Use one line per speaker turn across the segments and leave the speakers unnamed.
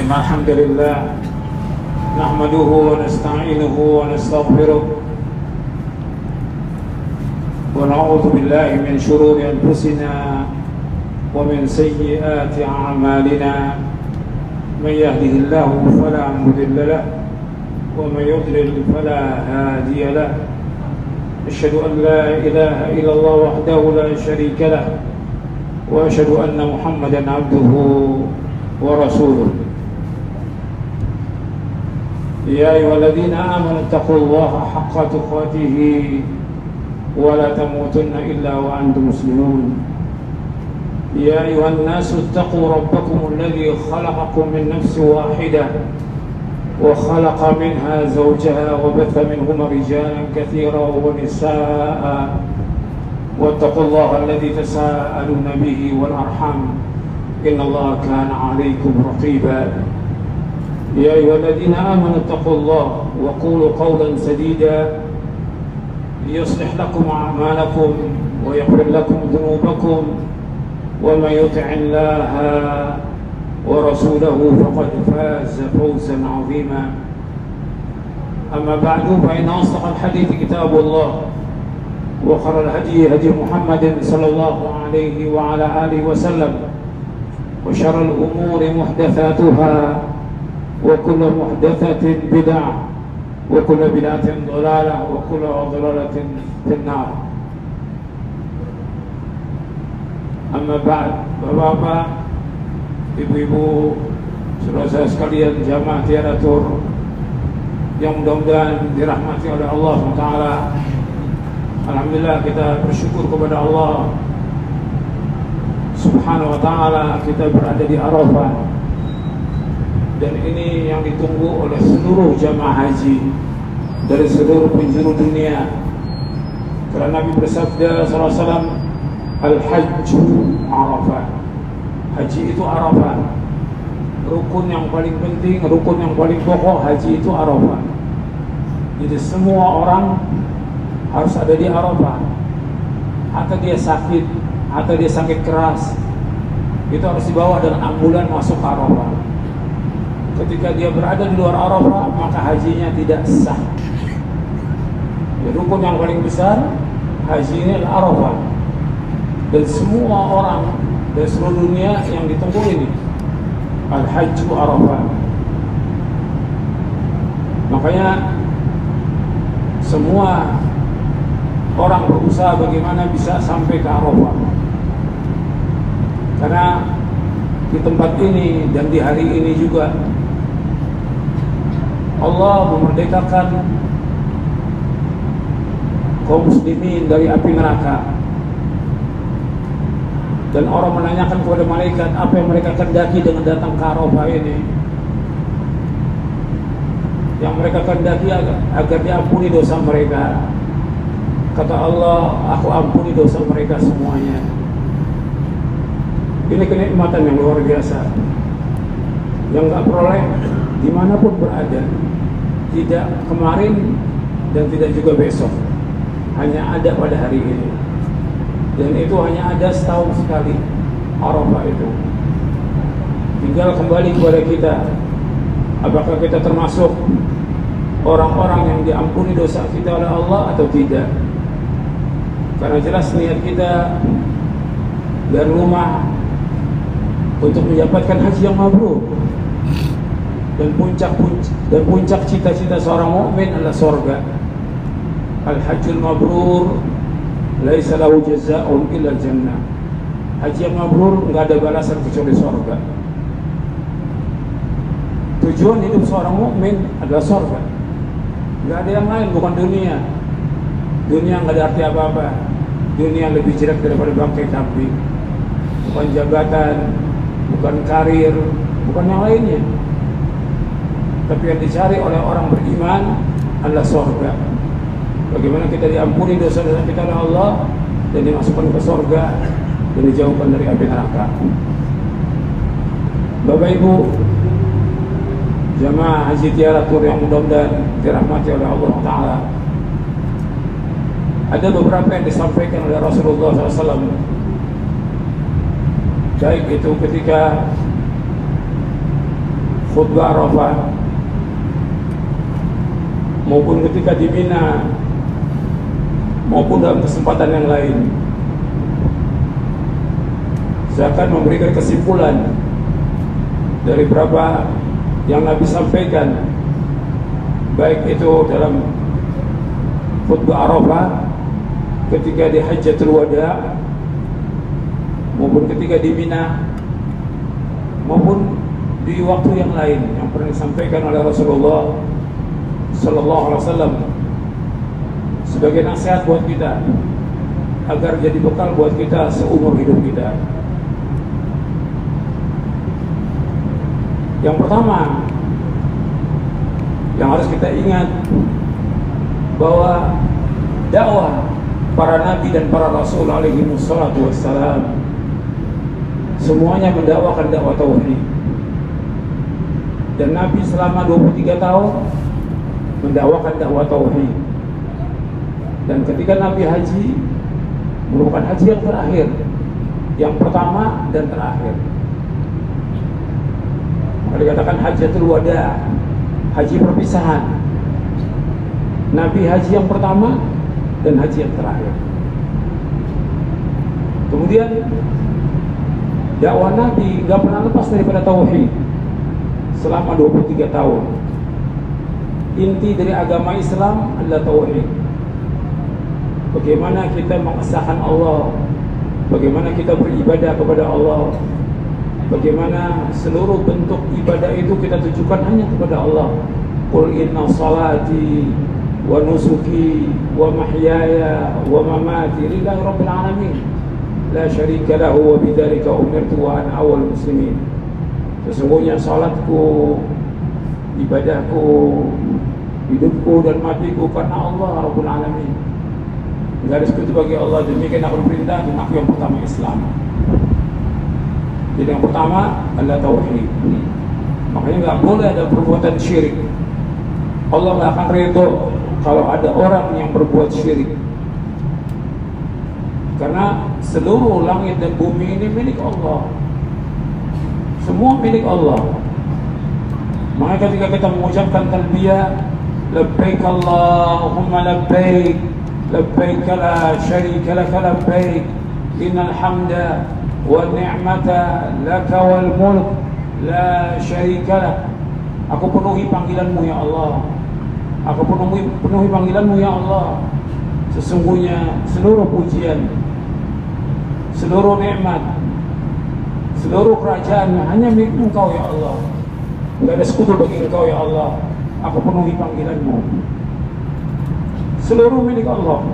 إن الحمد لله نحمده ونستعينه ونستغفره ونعوذ بالله من شرور أنفسنا ومن سيئات أعمالنا من يهده الله فلا مضل له ومن يضلل فلا هادي له أشهد أن لا إله إلا الله وحده لا شريك له وأشهد أن محمدا عبده ورسوله يا أيها الذين آمنوا اتقوا الله حق تقاته ولا تموتن إلا وأنتم مسلمون يا أيها الناس اتقوا ربكم الذي خلقكم من نفس واحدة وخلق منها زوجها وبث منهما رجالا كثيرا ونساء واتقوا الله الذي تساءلون به والأرحام إن الله كان عليكم رقيبا يا أيها الذين آمنوا اتقوا الله وقولوا قولا سديدا يصلح لكم أعمالكم ويغفر لكم ذنوبكم ومن يطع الله ورسوله فقد فاز فوزا عظيما أما بعد فإن أصدق الحديث كتاب الله وخير الهدي هدي محمد صلى الله عليه وعلى آله وسلم وشر الأمور محدثاتها وكل محدثة بدعة وكل بدعة ضلالة وكل ضلالة في النار. Amma ba'd, bapak-bapak, ibu-ibu, saudara sekalian, jamaah tiaratur yang mudah-mudahan dirahmati oleh Allah SWT. Alhamdulillah, kita bersyukur kepada Allah Subhanahu wa ta'ala, kita berada di Arafah. Dan ini yang ditunggu oleh seluruh jamaah haji dari seluruh penjuru dunia. Karena Nabi bersabda sallallahu alaihi wasallam, Al-Hajju Arafah. Haji itu Arafah. Rukun yang paling penting, rukun yang paling pokok haji itu Arafah. Jadi semua orang harus ada di Arafah. Atau dia sakit, atau dia sakit keras, itu harus dibawa dengan ambulan masuk ke Arafah. Ketika dia berada di luar Arafah, maka hajinya tidak sah. Ya, rukun yang paling besar haji ini adalah Arafah. Dan semua orang dari seluruh dunia yang ditempuh ini Al-Hajju Arafah. Makanya semua orang berusaha bagaimana bisa sampai ke Arafah. Karena di tempat ini dan di hari ini juga Allah memerdekakan kaum muslimin dari api neraka. Dan orang menanyakan kepada malaikat apa yang mereka kendaki dengan datang ke Arafah ini. Yang mereka kendaki agar diampuni dosa mereka. Kata Allah, aku ampuni dosa mereka semuanya. Ini kenikmatan yang luar biasa yang gak peroleh dimanapun berada. Tidak kemarin dan tidak juga besok. Hanya ada pada hari ini. Dan itu hanya ada setahun sekali Arafah itu. Tinggal kembali kepada kita, apakah kita termasuk orang-orang yang diampuni dosa kita oleh Allah atau tidak. Karena jelas niat kita dari rumah untuk mendapatkan haji yang mabrur. Dan puncak cita-cita seorang mukmin adalah surga. Al-Hajjul Mabrur laisa lahu jazaa'un illa jannah. Haji yang mabrur enggak ada balasan kecuali surga. Tujuan hidup seorang mukmin adalah surga. Enggak ada yang lain, bukan dunia. Dunia enggak ada arti apa-apa. Dunia lebih jelek daripada bangkai kambing. Bukan jabatan, bukan karir, bukan yang lainnya. Tapi yang dicari oleh orang beriman adalah surga. Bagaimana kita diampuni dosa-dosa kita oleh Allah dan dimasukkan ke surga dan dijauhkan dari api neraka. Bapak Ibu, jamaah haji tiaratur yang mudah-mudahan dirahmati oleh Allah Ta'ala. Ada beberapa yang disampaikan oleh Rasulullah SAW. Baik itu ketika khutbah Arafah maupun ketika di Mina maupun dalam kesempatan yang lain, saya akan memberikan kesimpulan dari berapa yang Nabi sampaikan, baik itu dalam khutbah Arafah, ketika di Hajjatul Wada, maupun ketika di Mina, maupun di waktu yang lain yang pernah disampaikan oleh Rasulullah Sallallahu Alaihi Wasallam sebagai nasihat buat kita agar jadi bekal buat kita seumur hidup kita. Yang pertama yang harus kita ingat bahwa dakwah para nabi dan para rasul alaihi wassalatu wassalam semuanya mendakwakan dakwah tauhid. Dan Nabi selama 23 tahun mendakwakan dakwah tauhid. Dan ketika Nabi haji, merupakan haji yang terakhir, yang pertama dan terakhir. Maka dikatakan Hajjatul Wada, haji perpisahan. Nabi haji yang pertama dan haji yang terakhir. Kemudian dakwah Nabi gak pernah lepas daripada tauhid selama 23 tahun. Inti dari agama Islam adalah tauhid. Bagaimana kita mengesahkan Allah, bagaimana kita beribadah kepada Allah, bagaimana seluruh bentuk ibadah itu kita tujukan hanya kepada Allah. Qul inna salati wa nusuki wa mahyaya wa mamati lillahi rabbil alamin la syarika lahu wa bidzalika umirtu wa ana awwalul muslimin. Sesungguhnya salatku, ibadahku, hidupku dan matiku karena Allah Rabbul Alamin. Tidak ada sekutu bagi Allah, demikian aku perintah dan aku yang pertama Islam. Jadi yang pertama adalah tauhid. Makanya nggak boleh ada perbuatan syirik. Allah nggak akan ridho kalau ada orang yang berbuat syirik. Karena seluruh langit dan bumi ini milik Allah. Semua milik Allah. Maka ketika kita mengucapkan talbiyah, labbaik Allahumma labbaik, labbaik la syarika laka labbaik, innal hamda wa ni'mata laka wal mulk la syarika lak. Aku penuhi panggilanmu ya Allah. Aku penuhi panggilanmu ya Allah. Sesungguhnya seluruh pujian, seluruh nikmat, seluruh kerajaan hanya milik Engkau ya Allah. Tidak ada sekutu bagi Engkau ya Allah. Aku penuhi panggilanmu. Seluruh milik Allah.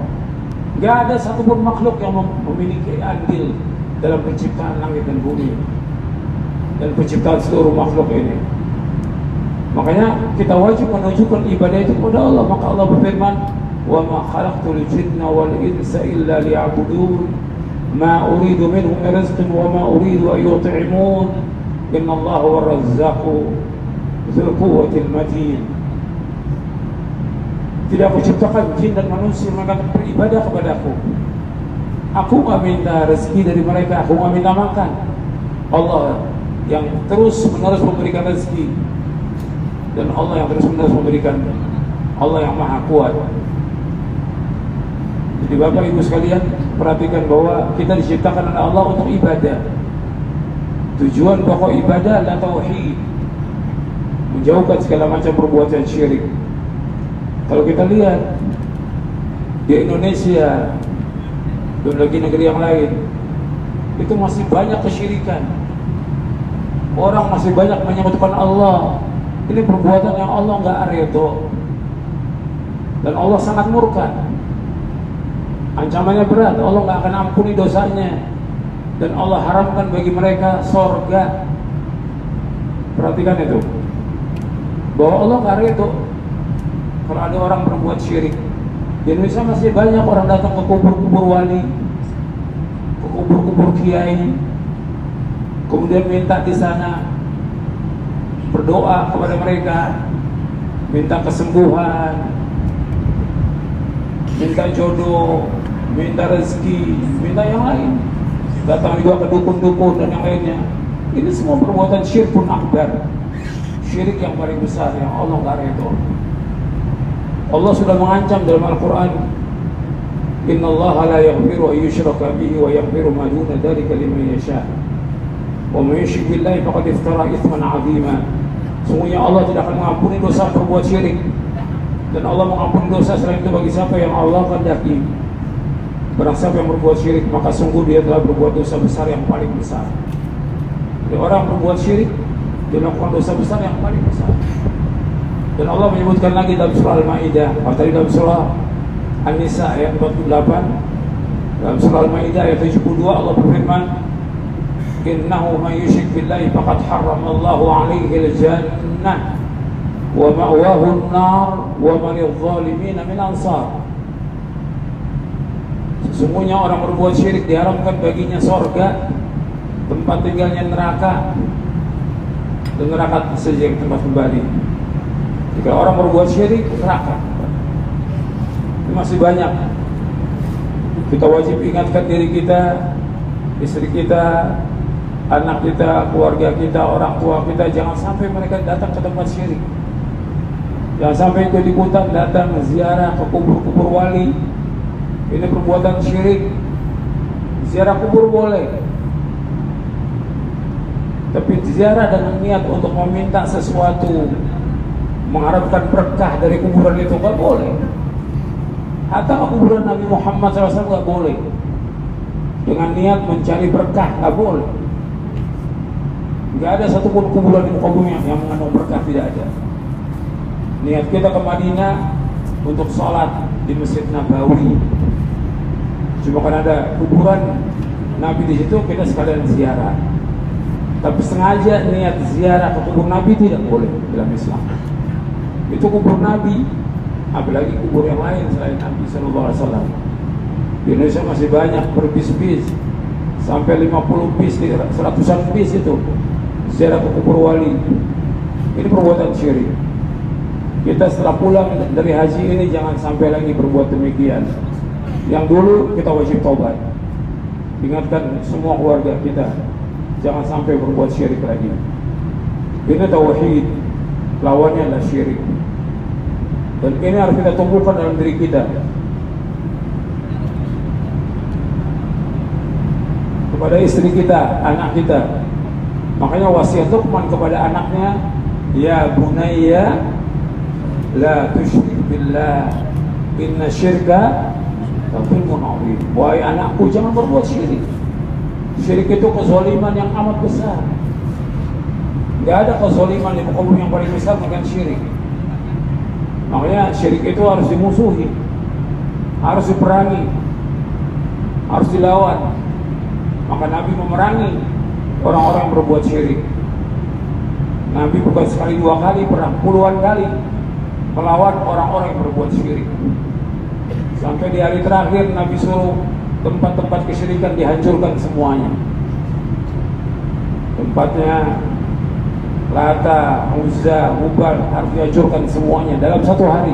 Tidak ada satupun makhluk yang memiliki andil dalam penciptaan langit dan bumi dan penciptaan seluruh makhluk ini. Makanya kita wajib menunjukkan ibadah itu kepada Allah. Maka Allah berfirman, "Wa ma khalaqtul jinna wal insa illa liya'budun, ma uridu minhum min rizqin wa ma uridu an yut'imun, innallaha huwar razzaqu dzul quwwatil matin." Tidak aku ciptakan jin dan manusia maka beribadah kepadaku. Aku enggak minta rezeki dari mereka, aku enggak minta makan. Allah yang terus-menerus memberikan rezeki. Dan Allah yang terus-menerus memberikan, Allah yang maha kuat. Jadi Bapak Ibu sekalian, perhatikan bahwa kita diciptakan oleh Allah untuk ibadah. Tujuan pokok ibadah adalah tauhid, menjauhkan segala macam perbuatan syirik. Kalau kita lihat di Indonesia dan lagi negeri yang lain, itu masih banyak kesyirikan. Orang masih banyak menyebutkan Allah. Ini perbuatan yang Allah nggak ridho dan Allah sangat murka. Ancamannya berat. Allah nggak akan ampuni dosanya dan Allah haramkan bagi mereka sorga. Perhatikan itu, bahwa Allah nggak ridho kalau ada orang berbuat syirik. Di Indonesia masih banyak orang datang ke kubur-kubur wali, ke kubur-kubur kiai, kemudian minta di sana, berdoa kepada mereka, minta kesembuhan, minta jodoh, minta rezeki, minta yang lain. Datang juga ke dukun-dukun dan yang lainnya. Ini semua perbuatan syirkun akbar, syirik yang paling besar yang Allah nggak redha. Allah sudah mengancam dalam Al-Quran, Inna Allah la yaghfiru an yushraka bihi wa yaghfiru ma duna dzalika liman yasha. Wa man yushrik billahi faqad iftara itsman 'azima. Sungguhnya Allah tidak akan mengampuni dosa berbuat syirik, dan Allah mengampuni dosa selain itu bagi siapa yang Allah kehendaki. Barang siapa yang berbuat syirik, maka sungguh dia telah berbuat dosa besar yang paling besar. Jadi orang berbuat syirik, dia melakukan dosa besar yang paling besar. Dan Allah menyebutkan lagi dalam surah Al-Maidah, atau dalam surah An-Nisa ayat 48, dalam surah Al-Maidah ayat 72 Allah berfirman, Innahu man yushrik billahi faqad harramallahu alaihi al-jannah wa ma'wahu an-nar wa man lidh-dhalimin min ansar. Sesungguhnya orang berbuat syirik diharamkan baginya surga, tempat tinggalnya neraka, dan neraka saja yang tempat kembali. Jika orang berbuat syirik, neraka. Ini masih banyak. Kita wajib ingatkan diri kita, istri kita, anak kita, keluarga kita, orang tua kita, jangan sampai mereka datang ke tempat syirik. Jangan sampai ikut-ikutan datang ziarah ke kubur-kubur wali. Ini perbuatan syirik. Ziarah kubur boleh, tapi ziarah dengan niat untuk meminta sesuatu, mengharapkan berkah dari kuburan itu nggak boleh. Hatta kuburan Nabi Muhammad SAW nggak boleh. Dengan niat mencari berkah nggak boleh. Nggak ada satupun kuburan di muka bumi yang mengandung berkah, tidak ada. Niat kita ke Madinah untuk sholat di Masjid Nabawi. Cuma kan ada kuburan Nabi di situ, kita sekalian ziarah. Tapi sengaja niat ziarah ke kubur Nabi tidak boleh dalam Islam. Itu kubur Nabi, apalagi kubur yang lain selain Nabi SAW. Di Indonesia masih banyak berbis-bis, sampai 50 bis, 100-an bis itu ziarah ke kubur wali. Ini perbuatan syirik. Kita setelah pulang dari haji ini jangan sampai lagi berbuat demikian. Yang dulu kita wajib taubat. Ingatkan semua keluarga kita, jangan sampai berbuat syirik lagi. Ini tauhid, lawannya adalah syirik. Dan ini harus kita tumbuhkan dalam diri kita. Kepada istri kita, anak kita. Makanya wasiat Luqman kepada anaknya, ya bunayya la tusyrik billah inna syirka la-dzulmun 'adzim. Wahai anakku, jangan berbuat syirik. Syirik itu kezaliman yang amat besar. Tidak ada kezaliman di muka bumi yang paling besar bukan syirik. Makanya syirik itu harus dimusuhi, harus diperangi, harus dilawan. Maka Nabi memerangi orang-orang yang berbuat syirik. Nabi bukan sekali dua kali, pernah puluhan kali melawan orang-orang yang berbuat syirik. Sampai di hari terakhir Nabi suruh tempat-tempat kesyirikan dihancurkan semuanya. Tempatnya Lata, Uzza, Hubal harus dihancurkan semuanya dalam satu hari.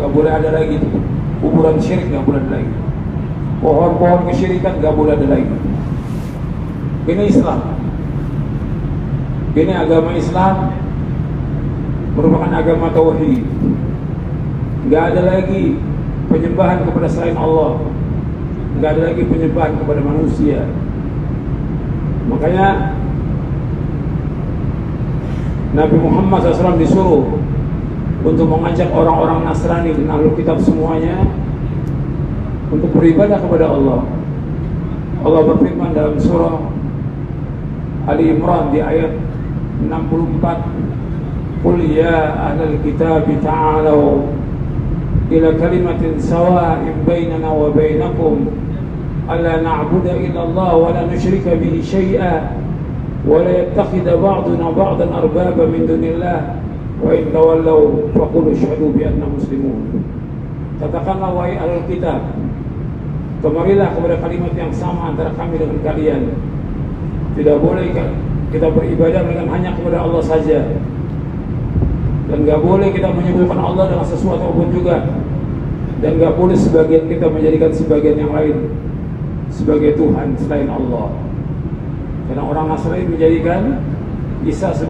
Gak boleh ada lagi kuburan syirik, gak boleh ada lagi. Pohon-pohon kesyirikan gak boleh ada lagi. Ini Islam. Ini agama Islam merupakan agama tauhid. Gak ada lagi penyembahan kepada selain Allah. Gak ada lagi penyembahan kepada manusia. Makanya Nabi Muhammad SAW disuruh untuk mengajak orang-orang Nasrani dan Ahlul Kitab semuanya untuk beribadah kepada Allah. Allah berfirman dalam surah Ali Imran di ayat 64, Qul ya ahlal kitab ta'alau ila kalimatin sawa'in bainana wa bainakum alla na'budu illa Allah wa la nusyrika bihi syai'a wa la yattakhidha ba'duna ba'dan arbaba min dunillah wa in tawallaw faqulu asyhadu bi anna muslimun. Katakanlah wahai ahlul kitab, kemarilah kepada kalimat yang sama antara kami dengan kalian. Tidak boleh kita beribadah dengan hanya kepada Allah saja, dan gak boleh kita menyebutkan Allah dengan sesuatu apapun juga, dan gak boleh sebagian kita menjadikan sebagian yang lain sebagai Tuhan selain Allah. Karena orang Nasrani menjadikan Isa